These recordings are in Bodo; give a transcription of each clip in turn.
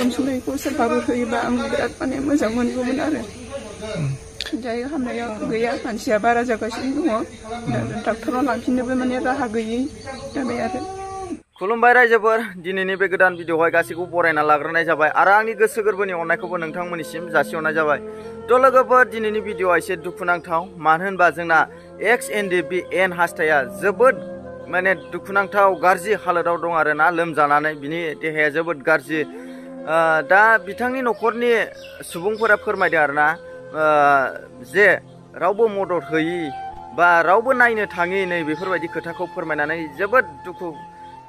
अनसुंथाइखौ सोरबाफोर होयोबा आं बिराद माने मोजां मोनगौमोन आरो जाय हामनाया गैया मानसिया बारा जागासिनो दङ डाक्टराव लांफिननोबो माने राहा गैयै जाबाय आरो खुलुमबाय रायजोफोर दिनैनि बे गोदान भिडिअआवहाय गासैखौबो बरायना लाग्रोनाय जाबाय आरो आंनि गोसो गोरबोनि अननायखौबो नोंथांमोननिसिम जासिहरनाय जाबाय थ' लोगोफोर दिनैनि भिडिअआ एसे दुखुनांथाव मानो होनबा जोंना N.D.F.B N.Hasthaiआ जोबोद माने दुखुनांथाव गाज्रि हालोदाव दं आरोना लोमजानानै बिनि देहाया जोबोद गाज्रि दा बिथांनि न'खरनि सुबुंफोरा फोरमायदों आरोना जे रावबो मदद होयि बा रावबो नायनो थाङि नै बेफोरबायदि खोथाखौ फोरमायनानै जोबोद दुखु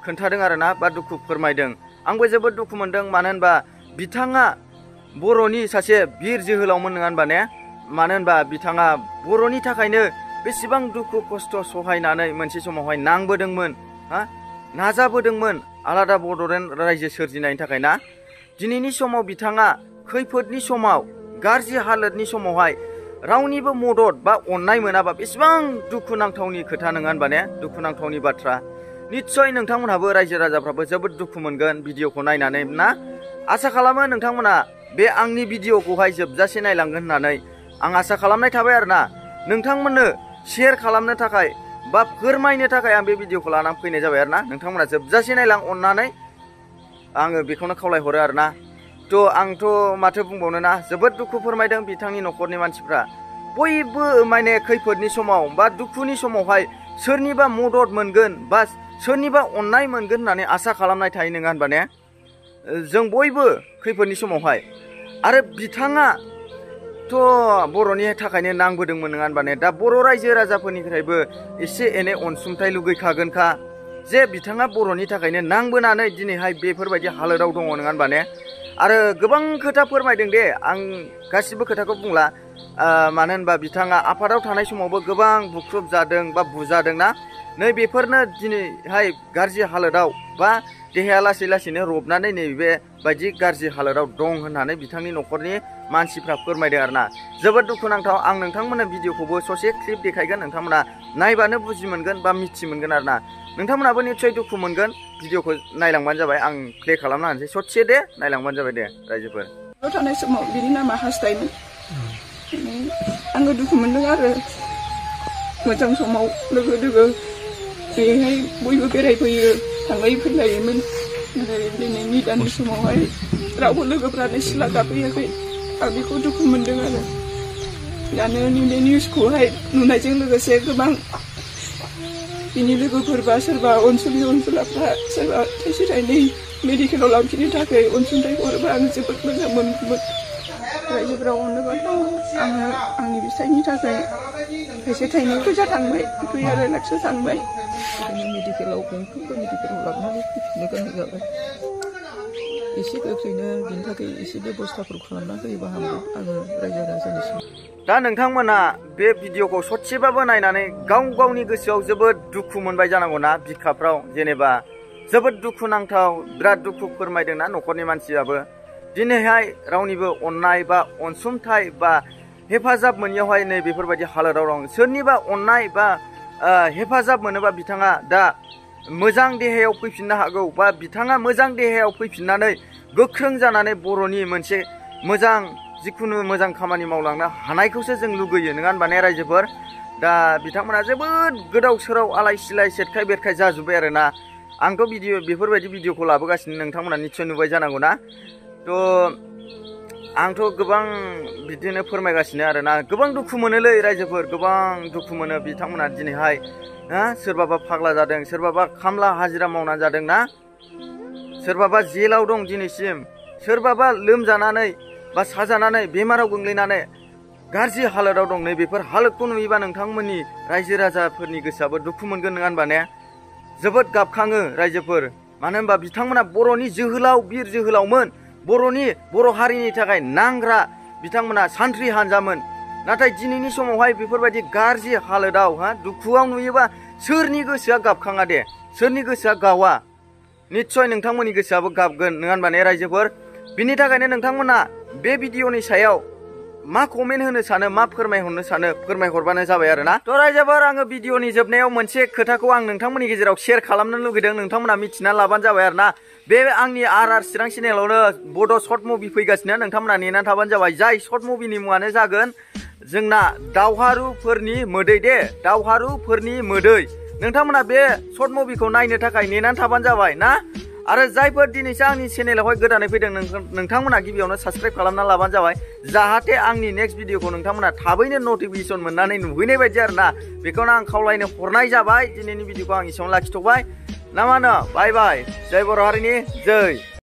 खोन्थादों आरोना बा दुखु फोरमायदों आंबो जोबोद दुखु मोनदों मानो होनबा बिथाङा बर'नि सासे बिर जोहोलावमोन नङा होनबा ने मानो होनबा बिथाङा बर'नि थाखायनो बेसेबां दुखु खस्थ' सहायनानै मोनसे समावहाय नांबोदोंमोन नाजाबोदोंमोन आलादा बड'लेण्ड रायजो सोरजिनायनि थाखाय ना दिनैनि समाव बिथाङा खैफोदनि समाव गाज्रि हालोदनि समावहाय रावनिबो मदद बा अननाय मोनाबा बेसेबां दुखुनांथावनि खोथा नङा होनबा ने दुखुनांथावनि बाथ्रा निस्सय नोंथांमोनहाबो रायजो राजाफ्राबो जोबोद दुखु मोनगोन भिडिअखौ नायनानै ना आसा खालामो नोंथांमोना बे आंनि भिडिअखौहाय जोबजासे नायलांगोन होननानै आं आसा खालामनाय थाबाय आरोना नोंथांमोननो शेयार खालामनो थाखाय बा फोरमायनो थाखाय आं बे भिडिअखौ लानानै फैनाय जाबाय आरोना नोंथांमोना जोबजासे नायलां अननानै आङो बेखौनो खावलायहरो आरोना थ' आंथ' माथो बुंबावनो ना जोबोद दुखु फोरमायदों बिथांनि न'खरनि मानसिफ्रा बयबो माने खैफोदनि समाव बा दुखुनि समावहाय सोरनिबा मदद मोनगोन बा सोरनिबा अननाय मोनगोन होननानै आसा खालामनाय थायो नङा होनबा ने जों बयबो खैफोदनि समावहाय आरो बिथाङा थ' बर'नि थाखायनो नांबोदोंमोन नङा होनबा ने दा बर' रायजो राजाफोरनिफ्रायबो एसे एनै अनसुंथाइ लुगैखागोनखा जे बिथाङा बर'नि थाखायनो नांबोनानै दिनैहाय बेफोरबायदि हालोदाव दङ नङा होनबा ने आरो गोबां खोथा फोरमायदों दे आं गासिबो खोथाखौ बुंला मानो होनबा बिथाङा आफादाव थानाय समावबो गोबां बुख्रुब जादों बा बुजादों ना नै बेफोरनो दिनैहाय गाज्रि हालोदाव बा देहाया लासै लासैनो रबनानै नैबे बायदि गाज्रि हालोदाव दं होननानै बिथांनि न'खरनि मानसिफ्रा फोरमायदों आरोना जोबोद दुखुनांथाव आं नोंथांमोननो भिडिअखौबो ससे क्लिप देखायगोन नोंथांमोना नायबानो बुजि मोनगोन बा मिथि मोनगोन आरोना नोंथांमोनाबो निस्सय दुखु मोनगोन भिडिअखौ नायलांबानो जाबाय आं प्ले खालामना होनोसै ससे दे नायलांबानो जाबाय दे रायजोफोर थानाय समाव बिनि नामा हास्थायमोन आङो दुखु मोनदों आरो मोजां समाव लोगो दोगो बेहाय बयबो बेरायफैयो थांलाय फैलायोमोन दिनै निदाननि समावहाय रावबो लोगोफ्रानो सिला गाफैयाखै आं बेखौ दुखु मोनदों आरो दानो नैबे निउसखौहाय नुनायजों लोगोसे गोबां बिनि लोगोफोरबा सोरबा अनसुलाफ्रा सोरबा थाइसे थाइनै मेडिकेलाव लांफिननो थाखाय अनसुंथाइ हरोबा आं जोबोद मोजां मोनगौमोन रायजोफोरा अनोबाथ' आङो आंनि फिसायनि थाखाय थाइसे थाइनै फैसा थांबाय 2.5 लाखसो थांबाय मेडिकेलाव गंफ्रोमबो मेडिकेलाव लांनानै फैफिननो गोनां जाबाय एसे गोख्रैनो बिनि थाखाय एसे बेबस्थाफोर खालामना होयोबा हामगौ आङो रायजो राजानिसिम दा नोंथांमोना बे भिडिअखौ ससेबाबो नायनानै गाव गावनि गोसोआव जोबोद दुखु मोनबाय जानांगौ ना बिखाफ्राव जेनेबा जोबोद दुखुनांथाव बिराद दुखु फोरमायदोंना न'खरनि मानसियाबो दिनैहाय रावनिबो अननाय बा अनसुंथाइ बा हेफाजाब मोनैयावहाय नै बेफोरबायदि हालोदाव दं सोरनिबा अननाय बा हेफाजाब मोनोबा बिथाङा दा मोजां देहायाव फैफिननो हागौ बा बिथाङा मोजां देहायाव फैफिननानै गोख्रों जानानै बर'नि मोनसे मोजां जिखुनु मोजां खामानि मावलांनो हानायखौसो जों लुगैयो नङा होनबा ने रायजोफोर दा बिथांमोना जोबोद गोदाव सोराव आलाय सिलाय सेरखाय बेरखाय जाजोब्बाय आरोना आंथ' बेफोरबायदि भिडिअखौ लाबोगासिनो नोंथांमोना निस्सय नुबाय जानांगौ ना थ' आंथ' गोबां बिदिनो फोरमायगासिनो आरोना गोबां दुखु मोनोलै रायजोफोर गोबां दुखु मोनो बिथांमोना दिनैहाय सोरबाबा फाग्ला जादों सोरबाबा खामला हाजिरा मावनानै जादों ना सोरबाबा जेलाव दं दिनैसिम सोरबाबा लोमजानानै बा साजानानै बेमाराव गोग्लैनानै गाज्रि हालोदाव दं नै बेफोर हालोदखौ नुयोबा नोंथांमोननि रायजो राजाफोरनि गोसोआबो दुखु मोनगोन नङा होनबा ने जोबोद गाबखाङो रायजोफोर मानो होनबा बिथांमोना बर'नि जोहोलाव बिर जोहोलावमोन बर' हारिनि थाखाय नांग्रा बिथांमोना सान्थ्रि हान्जामोन नाथाय दिनैनि समावहाय बेफोरबायदि गाज्रि हालोदाव दुखुआव नुयोबा सोरनि गोसोआ गाबखाङा दे सोरनि गोसोआ गावा निस्सय नोंथांमोननि गोसोआबो गाबगोन नङा होनबा ने रायजोफोर बिनि थाखायनो नोंथांमोना बे भिडिअनि सायाव मा कमेन्ट होनो सानो मा फोरमायहरनो सानो फोरमायहरबानो जाबाय आरो ना। थ' रायजोफोर आङो भिडिअनि जोबनायाव मोनसे खोथाखौ आं नोंथांमोननि गेजेराव शेयार खालामनो लुगैदों, नोंथांमोना मिथिना लाबानो जाबाय आरो ना। बे आंनि आर चिरां चेनेलावनो बड' सर्ट मुभि फैगासिनो, नोंथांमोना नेनानै थाबानो जाबाय। जाय सर्ट मुभिनि मुङानो जागोन जोंना दावहारुफोरनि मोदै दे, दावहारुफोरनि मोदै। नोंथांमोना बे सर्ट मुभिखौ नायनो थाखाय नेनानै थाबानो जाबाय ना। आरो जायफोर दिनैसो आंनि चेनेलावहाय गोदानै फैदों नोंथांमोना गिबियावनो साबस्क्राइब खालामना लाबानो जाबाय, जाहाथे आंनि नेक्स्ट भिडिअखौ नोंथांमोना थाबैनो नटिफिकेसन मोननानै नुहैनाय बायदि आरो ना। बेखौनो आं खावलायनो हरनाय जाबाय। दिनैनि भिडिअखौ आं एसेयावनो लाखिथ'बाय ना मा होनो। बाय बाय। जय बर' हारिनि जय।